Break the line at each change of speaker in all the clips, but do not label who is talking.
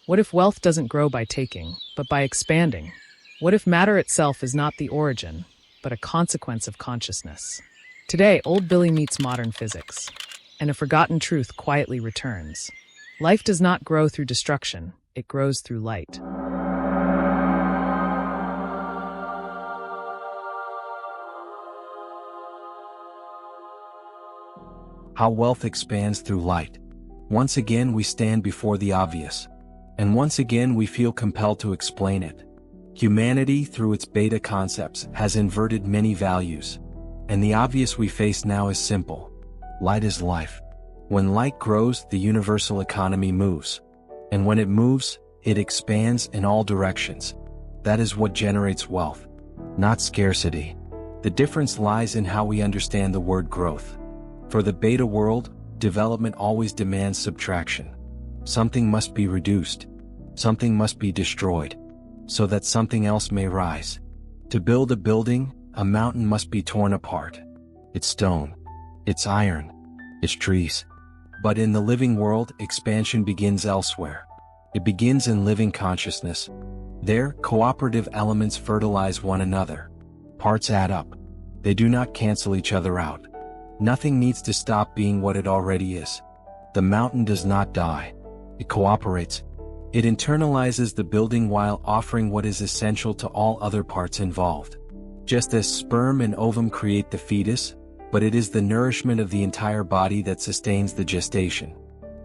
What if wealth doesn't grow by taking, but by expanding? What if matter itself is not the origin, but a consequence of consciousness? Today, old Billy meets modern physics, and a forgotten truth quietly returns. Life does not grow through destruction, it grows through light.
How wealth expands through light. Once again we stand before the obvious. And once again we feel compelled to explain it. Humanity, through its beta concepts, has inverted many values. And the obvious we face now is simple. Light is life. When light grows, the universal economy moves. And when it moves, it expands in all directions. That is what generates wealth, not scarcity. The difference lies in how we understand the word growth. For the beta world, development always demands subtraction. Something must be reduced. Something must be destroyed, so that something else may rise. To build a building, a mountain must be torn apart. Its stone, its iron, its trees. But in the living world, expansion begins elsewhere. It begins in living consciousness. There, cooperative elements fertilize one another. Parts add up. They do not cancel each other out. Nothing needs to stop being what it already is. The mountain does not die. It cooperates. It internalizes the building while offering what is essential to all other parts involved. Just as sperm and ovum create the fetus, but it is the nourishment of the entire body that sustains the gestation.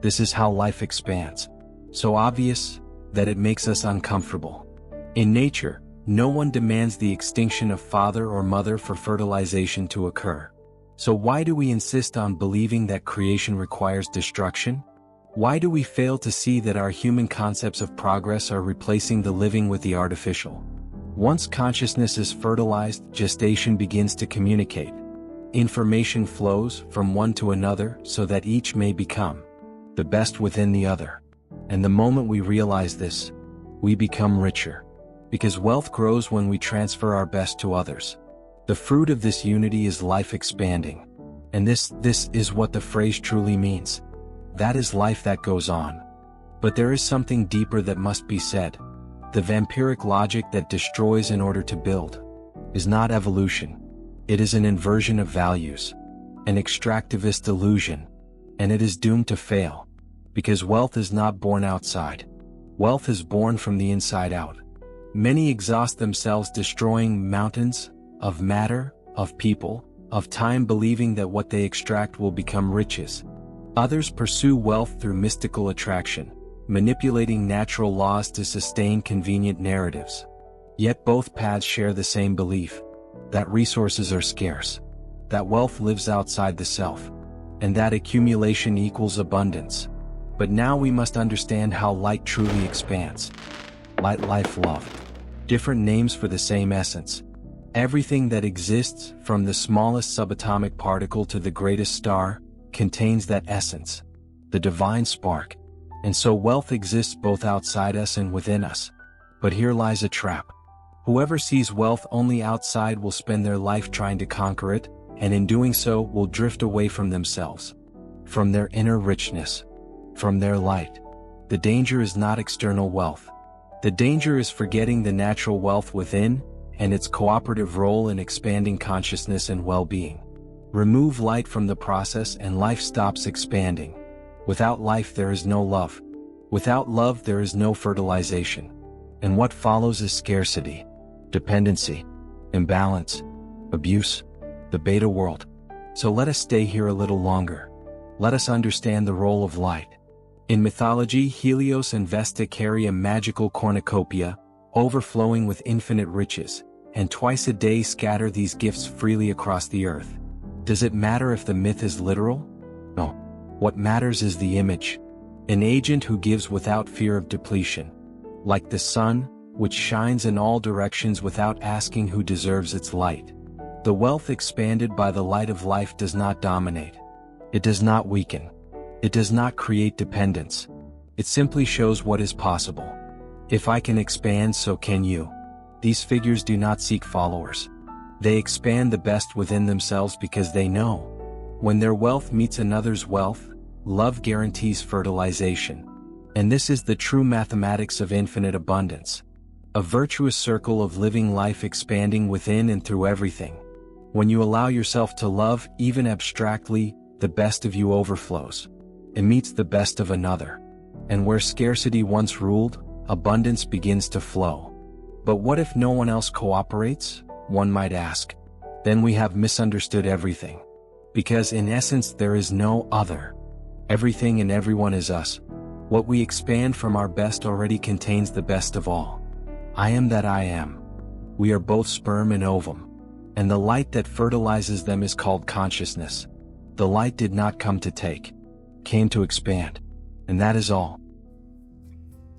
This is how life expands. So obvious that it makes us uncomfortable. In nature, no one demands the extinction of father or mother for fertilization to occur. So why do we insist on believing that creation requires destruction? Why do we fail to see that our human concepts of progress are replacing the living with the artificial? Once consciousness is fertilized, gestation begins to communicate. Information flows from one to another so that each may become the best within the other. And the moment we realize this, we become richer. Because wealth grows when we transfer our best to others. The fruit of this unity is life expanding. And this is what the phrase truly means. That is life that goes on. But there is something deeper that must be said. The vampiric logic that destroys in order to build is not evolution. It is an inversion of values, an extractivist illusion, and it is doomed to fail. Because wealth is not born outside. Wealth is born from the inside out. Many exhaust themselves destroying mountains of matter, of people, of time, believing that what they extract will become riches. Others pursue wealth through mystical attraction, manipulating natural laws to sustain convenient narratives. Yet both paths share the same belief, that resources are scarce, that wealth lives outside the self, and that accumulation equals abundance. But now we must understand how light truly expands. Light, life, love. Different names for the same essence. Everything that exists, from the smallest subatomic particle to the greatest star, contains that essence, the divine spark. And so wealth exists both outside us and within us. But here lies a trap. Whoever sees wealth only outside will spend their life trying to conquer it, and in doing so will drift away from themselves, from their inner richness, from their light. The danger is not external wealth. The danger is forgetting the natural wealth within, and its cooperative role in expanding consciousness and well-being. Remove light from the process and life stops expanding. Without life there is no love. Without love there is no fertilization. And what follows is scarcity, dependency, imbalance, abuse, the beta world. So let us stay here a little longer. Let us understand the role of light. In mythology, Helios and Vesta carry a magical cornucopia, overflowing with infinite riches, and twice a day scatter these gifts freely across the earth. Does it matter if the myth is literal? No. What matters is the image. An agent who gives without fear of depletion. Like the sun, which shines in all directions without asking who deserves its light. The wealth expanded by the light of life does not dominate. It does not weaken. It does not create dependence. It simply shows what is possible. If I can expand, so can you. These figures do not seek followers. They expand the best within themselves because they know. When their wealth meets another's wealth, love guarantees fertilization. And this is the true mathematics of infinite abundance. A virtuous circle of living life expanding within and through everything. When you allow yourself to love, even abstractly, the best of you overflows. It meets the best of another. And where scarcity once ruled, abundance begins to flow. But what if no one else cooperates? One might ask. Then we have misunderstood everything. Because in essence there is no other. Everything and everyone is us. What we expand from our best already contains the best of all. I am that I am. We are both sperm and ovum. And the light that fertilizes them is called consciousness. The light did not come to take. Came to expand. And that is all.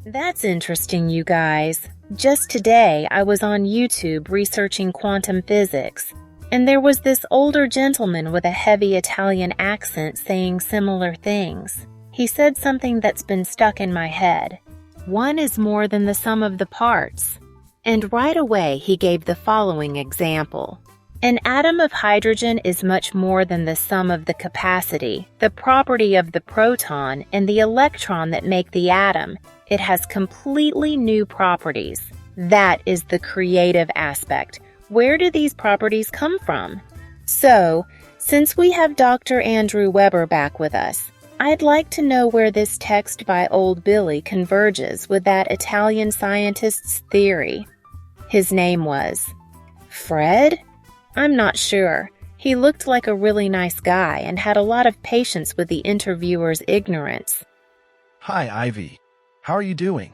That's interesting, you guys. Just today, I was on YouTube researching quantum physics, and there was this older gentleman with a heavy Italian accent saying similar things. He said something that's been stuck in my head. One is more than the sum of the parts. And right away, he gave the following example. An atom of hydrogen is much more than the sum of the capacity, the property of the proton, and the electron that make the atom. It has completely new properties. That is the creative aspect. Where do these properties come from? So, since we have Dr. Andrew Weber back with us, I'd like to know where this text by Old Billy converges with that Italian scientist's theory. His name was Fred? I'm not sure. He looked like a really nice guy and had a lot of patience with the interviewer's ignorance.
Hi, Ivy. How are you doing?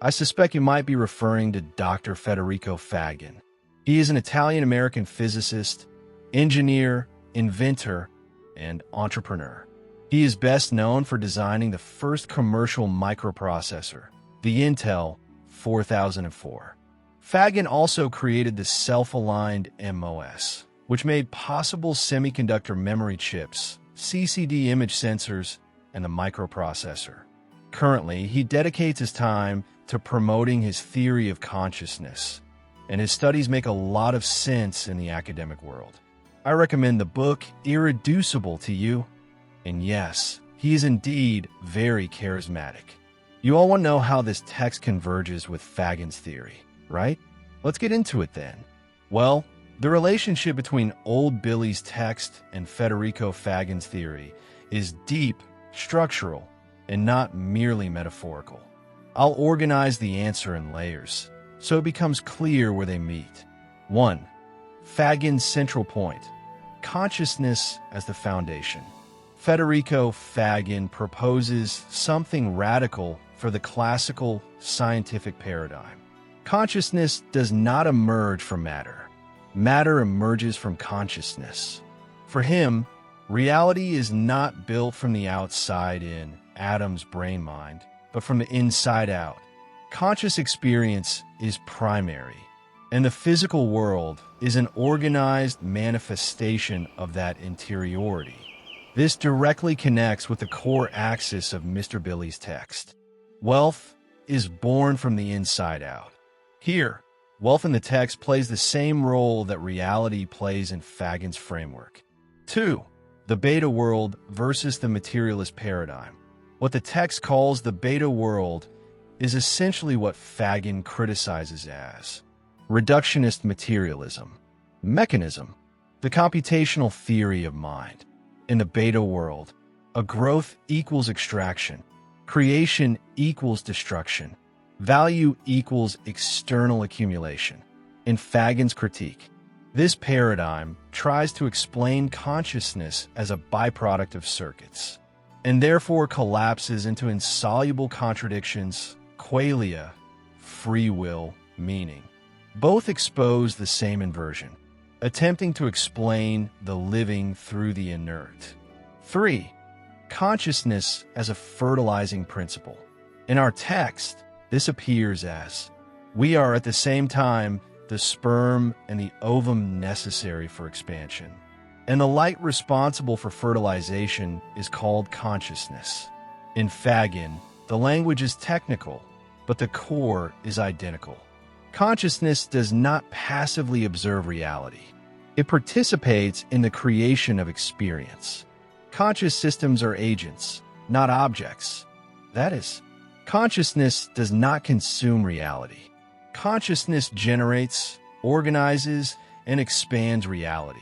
I suspect you might be referring to Dr. Federico Faggin. He is an Italian-American physicist, engineer, inventor, and entrepreneur. He is best known for designing the first commercial microprocessor, the Intel 4004. Faggin also created the self-aligned MOS, which made possible semiconductor memory chips, CCD image sensors, and the microprocessor. Currently, he dedicates his time to promoting his theory of consciousness, and his studies make a lot of sense in the academic world. I recommend the book Irreducible to you, and yes, he is indeed very charismatic. You all want to know how this text converges with Faggin's theory, right? Let's get into it then. Well, the relationship between Old Billy's text and Federico Faggin's theory is deep, structural, and not merely metaphorical. I'll organize the answer in layers, so it becomes clear where they meet. 1. Faggin's central point. Consciousness as the foundation. Federico Faggin proposes something radical for the classical scientific paradigm. Consciousness does not emerge from matter. Matter emerges from consciousness. For him, reality is not built from the outside in, Adam's brain mind, but from the inside out. Conscious experience is primary, and the physical world is an organized manifestation of that interiority. This directly connects with the core axis of Mr. Billy's text. Wealth is born from the inside out. Here, wealth in the text plays the same role that reality plays in Faggin's framework. 2. The beta world versus the materialist paradigm. What the text calls the beta world is essentially what Faggin criticizes as reductionist materialism, mechanism, the computational theory of mind. In the beta world, a growth equals extraction, creation equals destruction, value equals external accumulation. In Faggin's critique, this paradigm tries to explain consciousness as a byproduct of circuits, and therefore collapses into insoluble contradictions, qualia, free will, meaning. Both expose the same inversion, attempting to explain the living through the inert. 3. Consciousness as a fertilizing principle. In our text, this appears as, we are at the same time the sperm and the ovum necessary for expansion. And the light responsible for fertilization is called consciousness. In Faggin, the language is technical, but the core is identical. Consciousness does not passively observe reality. It participates in the creation of experience. Conscious systems are agents, not objects. That is, Consciousness does not consume reality. Consciousness generates, organizes, and expands reality.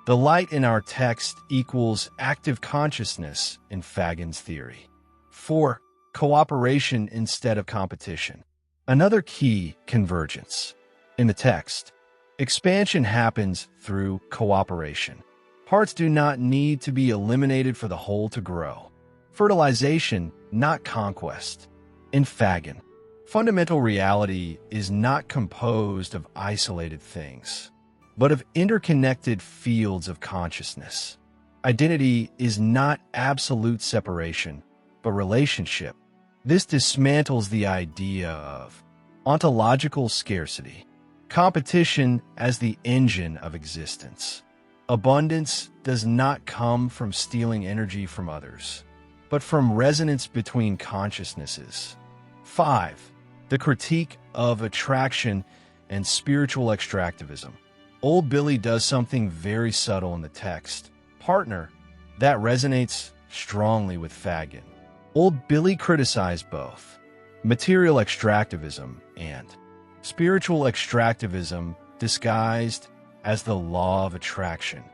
The light in our text equals active consciousness in Faggin's theory. 4. Cooperation instead of competition. Another key, convergence. In the text, expansion happens through cooperation. Parts do not need to be eliminated for the whole to grow. Fertilization, not conquest. In Faggin, fundamental reality is not composed of isolated things, but of interconnected fields of consciousness. Identity is not absolute separation, but relationship. This dismantles the idea of ontological scarcity, competition as the engine of existence. Abundance does not come from stealing energy from others, but from resonance between consciousnesses. 5. The critique of attraction and spiritual extractivism. Old Billy does something very subtle in the text. Partner, that resonates strongly with Faggin. Old Billy criticized both material extractivism and spiritual extractivism disguised as the law of attraction.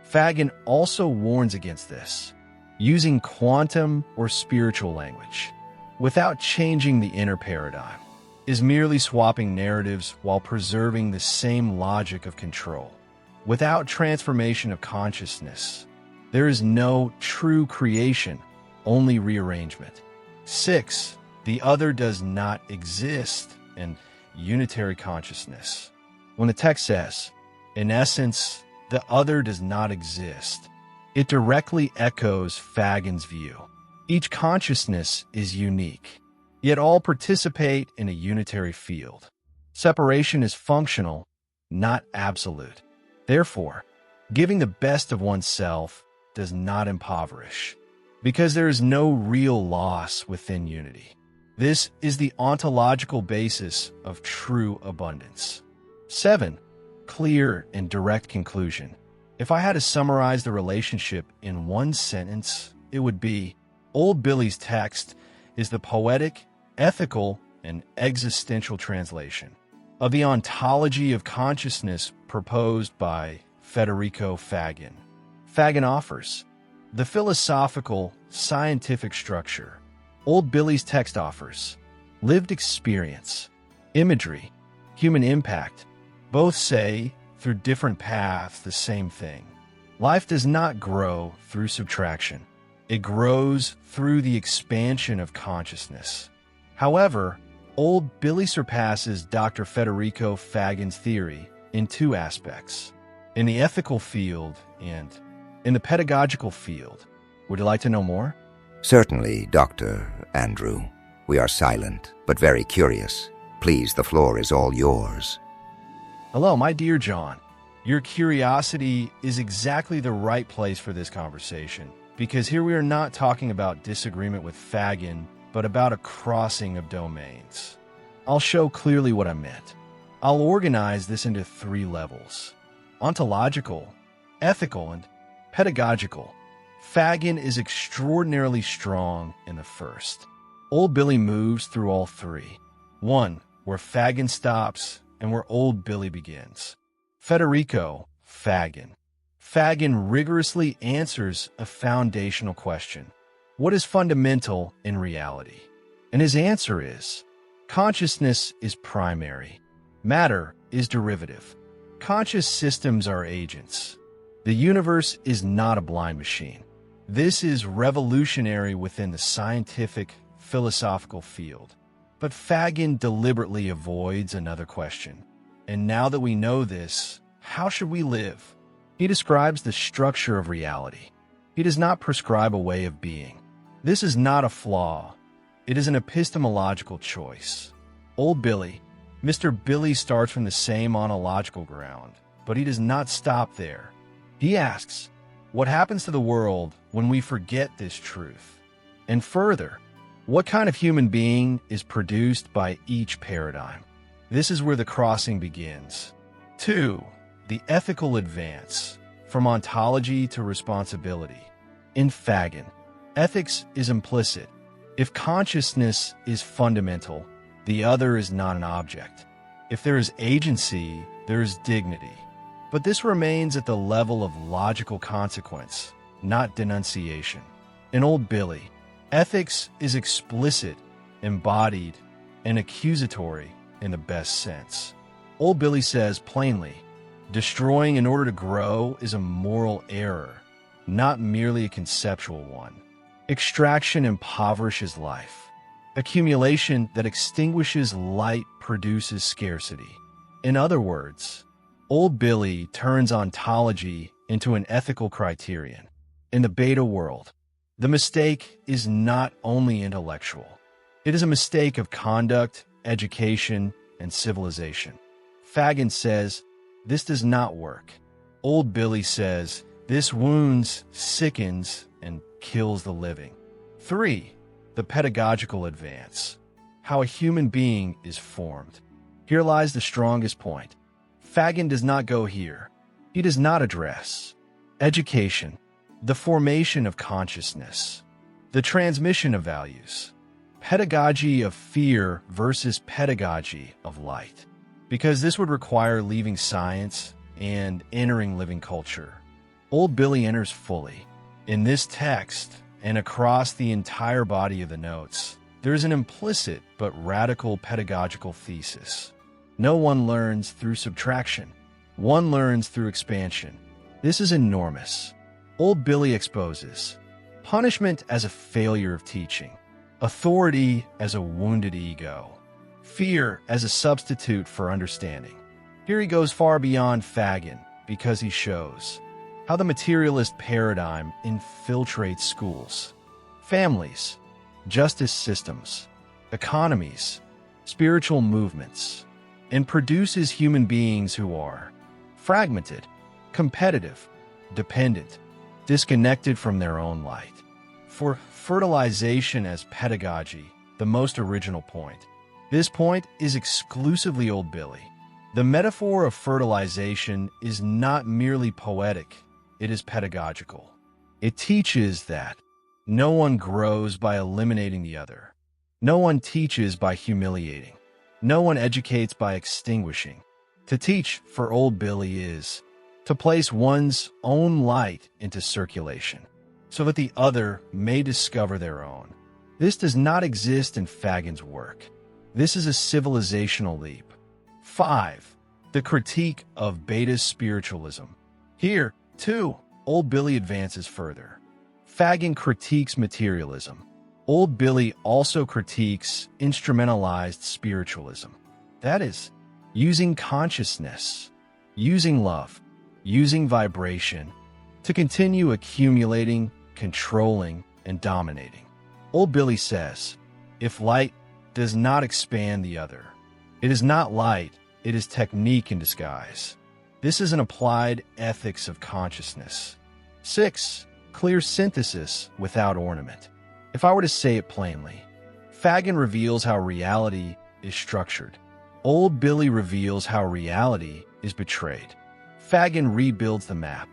Faggin also warns against this, using quantum or spiritual language without changing the inner paradigm is merely swapping narratives while preserving the same logic of control. Without transformation of consciousness, there is no true creation, only rearrangement. 6. The other does not exist in unitary consciousness. When the text says, in essence, the other does not exist, it directly echoes Faggin's view. Each consciousness is unique, yet all participate in a unitary field. Separation is functional, not absolute. Therefore, giving the best of oneself does not impoverish, because there is no real loss within unity. This is the ontological basis of true abundance. 7. Clear and direct conclusion. If I had to summarize the relationship in one sentence, it would be, Old Billy's text is the poetic, ethical, and existential translation of the ontology of consciousness proposed by Federico Faggin. Faggin offers the philosophical, scientific structure. Old Billy's text offers lived experience, imagery, human impact. Both say, through different paths, the same thing. Life does not grow through subtraction. It grows through the expansion of consciousness. However, Old Billy surpasses Dr. Federico Faggin's theory in two aspects, in the ethical field and in the pedagogical field. Would you like to know more?
Certainly, Dr. Andrew. We are silent, but very curious. Please, the floor is all yours.
Hello, my dear John. Your curiosity is exactly the right place for this conversation, because here we are not talking about disagreement with Faggin, but about a crossing of domains. I'll show clearly what I meant. I'll organize this into 3 levels: ontological, ethical, and pedagogical. Faggin is extraordinarily strong in the first. Old Billy moves through all 3. 1, where Faggin stops and where Old Billy begins. Federico Faggin. Faggin rigorously answers a foundational question. What is fundamental in reality? And his answer is, consciousness is primary. Matter is derivative. Conscious systems are agents. The universe is not a blind machine. This is revolutionary within the scientific, philosophical field. But Faggin deliberately avoids another question. And now that we know this, how should we live? He describes the structure of reality. He does not prescribe a way of being. This is not a flaw. It is an epistemological choice. Old Billy, Mr. Billy starts from the same ontological ground, but he does not stop there. He asks, what happens to the world when we forget this truth? And further, what kind of human being is produced by each paradigm? This is where the crossing begins. 2. The ethical advance, from ontology to responsibility. In Faggin, ethics is implicit. If consciousness is fundamental, the other is not an object. If there is agency, there is dignity. But this remains at the level of logical consequence, not denunciation. In Old Billy, ethics is explicit, embodied, and accusatory in the best sense. Old Billy says plainly, destroying in order to grow is a moral error, not merely a conceptual one. Extraction impoverishes life. Accumulation that extinguishes light produces scarcity. In other words, Old Billy turns ontology into an ethical criterion. In the beta world, the mistake is not only intellectual. It is a mistake of conduct, education, and civilization. Faggin says, this does not work. Old Billy says, this wounds, sickens, and kills the living. 3. The pedagogical advance. How a human being is formed. Here lies the strongest point. Faggin does not go here. He does not address education, the formation of consciousness, the transmission of values, pedagogy of fear versus pedagogy of light, because this would require leaving science and entering living culture. Old Billy enters fully. In this text, and across the entire body of the notes, there is an implicit but radical pedagogical thesis. No one learns through subtraction. One learns through expansion. This is enormous. Old Billy exposes punishment as a failure of teaching, authority as a wounded ego, fear as a substitute for understanding. Here he goes far beyond Faggin because he shows how the materialist paradigm infiltrates schools, families, justice systems, economies, spiritual movements, and produces human beings who are fragmented, competitive, dependent, disconnected from their own light. For fertilization as pedagogy, the most original point. This point is exclusively Old Billy. The metaphor of fertilization is not merely poetic, it is pedagogical. It teaches that no one grows by eliminating the other. No one teaches by humiliating. No one educates by extinguishing. To teach, for Old Billy, is to place one's own light into circulation, so that the other may discover their own. This does not exist in Faggin's work. This is a civilizational leap. 5. The critique of beta spiritualism. Here, too, Old Billy advances further. Faggin critiques materialism. Old Billy also critiques instrumentalized spiritualism. That is, using consciousness, using love, using vibration to continue accumulating, controlling, and dominating. Old Billy says, if light does not expand the other, it is not light, it is technique in disguise. This is an applied ethics of consciousness. 6. Clear synthesis without ornament. If I were to say it plainly, Faggin reveals how reality is structured. Old Billy reveals how reality is betrayed. Faggin rebuilds the map.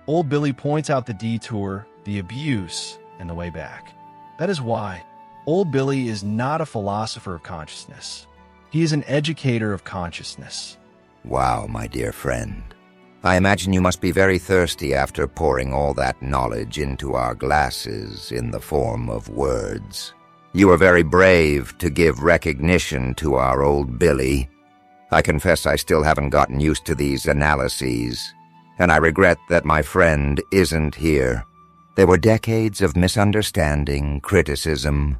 Old Billy points out the detour, the abuse, and the way back. That is why Old Billy is not a philosopher of consciousness. He is an educator of consciousness.
Wow, my dear friend. I imagine you must be very thirsty after pouring all that knowledge into our glasses in the form of words. You were very brave to give recognition to our Old Billy. I confess I still haven't gotten used to these analyses, and I regret that my friend isn't here. There were decades of misunderstanding, criticism,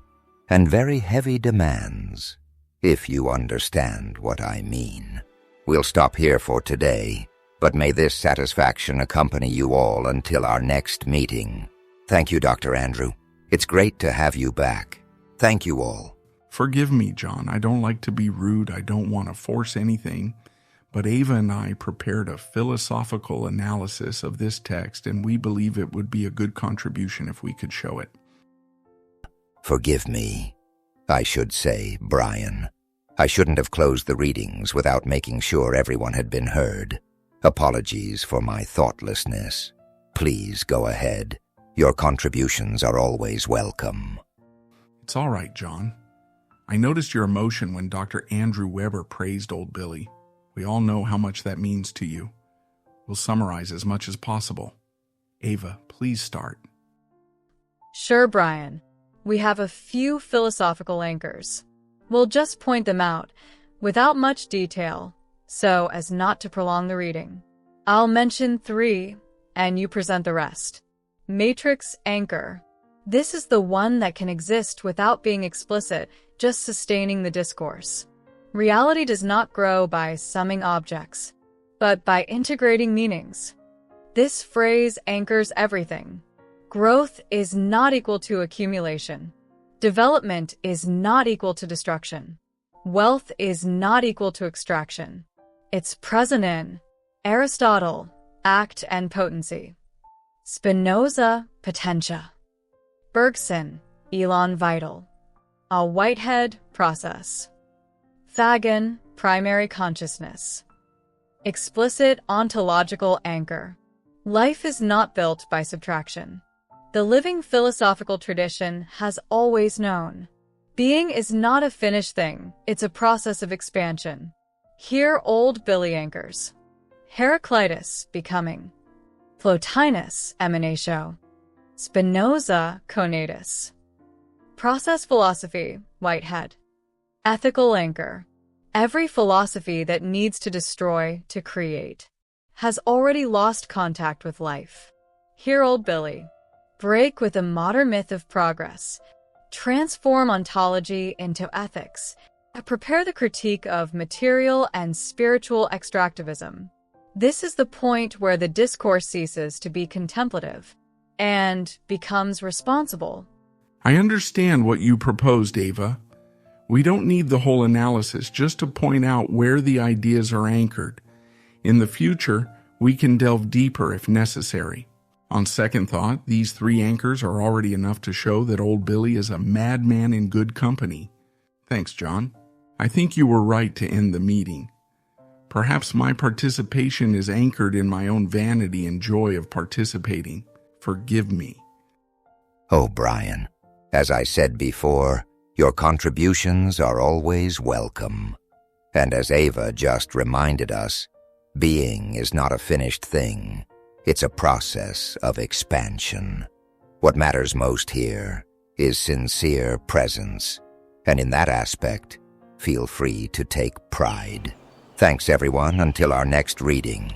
and very heavy demands, if you understand what I mean. We'll stop here for today, but may this satisfaction accompany you all until our next meeting. Thank you, Dr. Andrew. It's great to have you back. Thank you all.
Forgive me, John. I don't like to be rude. I don't want to force anything. But Ava and I prepared a philosophical analysis of this text, and we believe it would be a good contribution if we could show it.
Forgive me. I should say, Brian. I shouldn't have closed the readings without making sure everyone had been heard. Apologies for my thoughtlessness. Please go ahead. Your contributions are always welcome.
It's all right, John. I noticed your emotion when Dr. Andrew Weber praised Old Billy. We all know how much that means to you. We'll summarize as much as possible. Ava, please start.
Sure, Brian. We have a few philosophical anchors. We'll just point them out, without much detail, so as not to prolong the reading. I'll mention 3, and you present the rest. Matrix anchor. This is the one that can exist without being explicit, just sustaining the discourse. Reality does not grow by summing objects, but by integrating meanings. This phrase anchors everything. Growth is not equal to accumulation. Development is not equal to destruction. Wealth is not equal to extraction. It's present in Aristotle, act and potency. Spinoza, potentia. Bergson, elan vital. A Whitehead, process. Faggin, primary consciousness. Explicit ontological anchor. Life is not built by subtraction. The living philosophical tradition has always known. Being is not a finished thing, it's a process of expansion. Here Old Billy anchors. Heraclitus, becoming. Plotinus, emanatio. Spinoza, conatus. Process philosophy, Whitehead. Ethical anchor. Every philosophy that needs to destroy to create has already lost contact with life. Here Old Billy. Break with the modern myth of progress. Transform ontology into ethics. Prepare the critique of material and spiritual extractivism. This is the point where the discourse ceases to be contemplative and becomes responsible.
I understand what you proposed, Ava. We don't need the whole analysis, just to point out where the ideas are anchored. In the future, we can delve deeper if necessary. On second thought, these 3 anchors are already enough to show that Old Billy is a madman in good company. Thanks, John. I think you were right to end the meeting. Perhaps my participation is anchored in my own vanity and joy of participating. Forgive me.
Oh, Brian, as I said before, your contributions are always welcome. And as Ava just reminded us, being is not a finished thing. It's a process of expansion. What matters most here is sincere presence, and in that aspect, feel free to take pride. Thanks, everyone. Until our next reading.